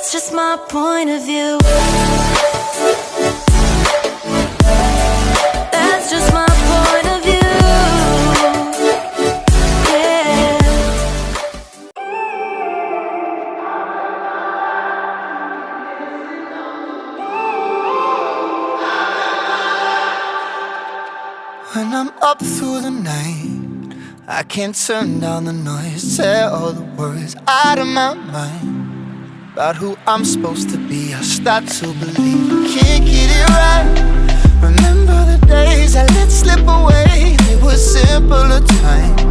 That's just my point of view. That's just my point of view. Yeah. When I'm up through the night, I can't turn down the noise, tear all the worries out of my mind about who I'm supposed to be. I start to believe I can't get it right. Remember the days I let slip away, they were simpler times.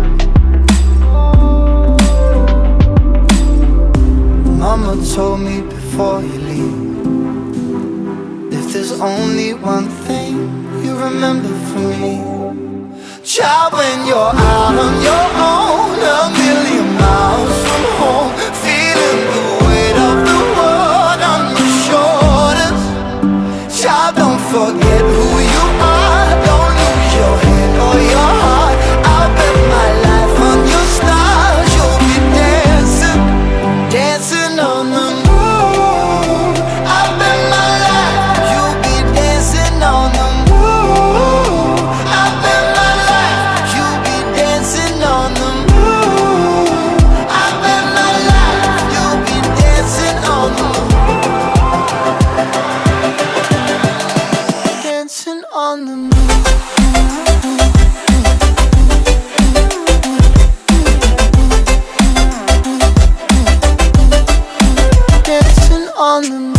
Mama told me before you leave, if there's only one thing you remember from me, child, when you're out on your own, a million miles from home, feeling the weight of the world on your shoulders. Child, don't forget who you are, don't lose your head or your heart. I'll bet my life on your stars, you'll be dancing, dancing on the moon. I'll bet my life you'll be dancing on the moon. I'll bet my life you'll be dancing on the moon. I bet my life you'll be dancing on the moon. Dancing on the moon. Dancing on the moon.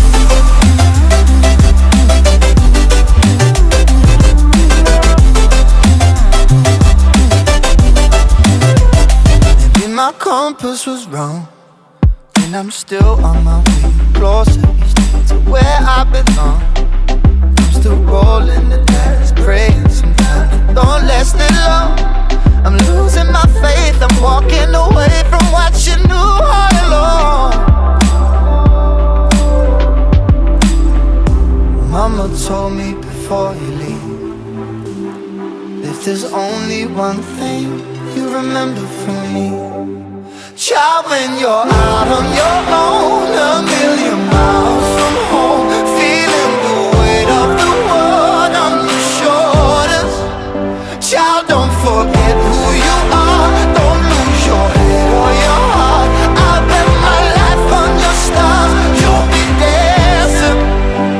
Maybe my compass was wrong, and I'm still on my way closer each day to where I belong. I'm still rolling the dice, praying sometimes it don't last that long. I'm losing my faith, I'm walking away from what you knew all along. Mama told me before you leave, if there's only one thing you remember from me, child, when you're out on your own, a million miles from home, feeling the weight of the world on your shoulders. Child, don't forget who you are, don't lose your head or your heart. I'll bet my life on your stars, you'll be dancing,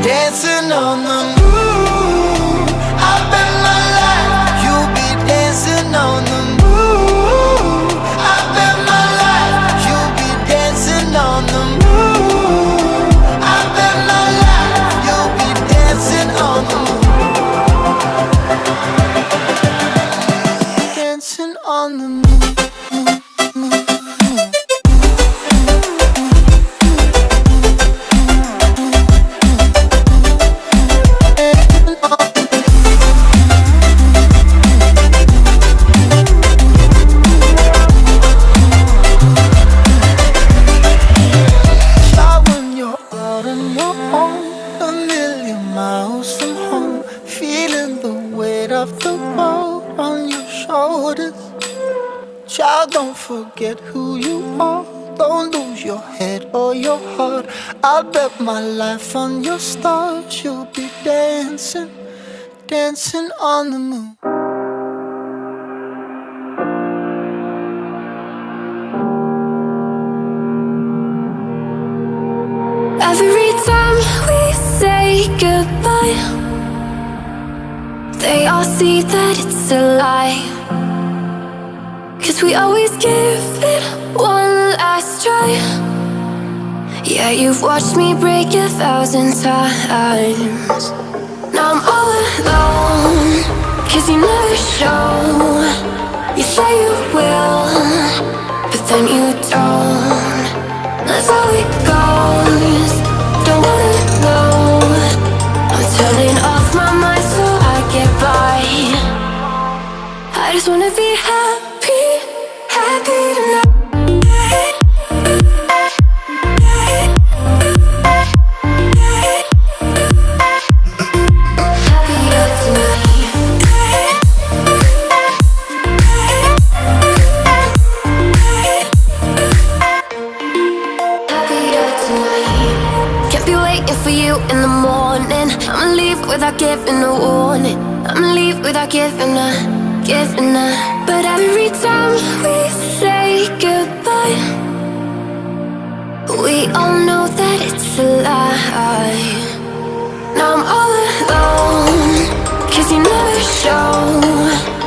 dancing on the moon. I'll bet my life you'll be dancing on the moon. I'll bet my life you'll be dancing on the moon. I'll bet my life you'll be dancing on the moon. Dancing on the moon. Child, when you're out on your own, a million miles from home, feeling the weight of the world on your shoulders. Child, don't forget who you are, don't lose your head or your heart. I'll bet my life on your stars, you'll be dancing, dancing on the moon. Every time we say goodbye, they all see that it's a lie. 'Cause we always give it one last try. Yeah, you've watched me break 1,000 times. Now I'm all alone, 'cause you never show. You say you will, but then you don't. That's how it goes, don't wanna know. I'm turning off my mind so I get by. I just wanna be happy, happy tonight. Happier tonight. Happier tonight. be waiting for you in the morning. I'ma leave without giving a warning. I'ma leave without giving a. But every time we say goodbye, we all know that it's a lie. Now I'm all alone, 'cause you never show.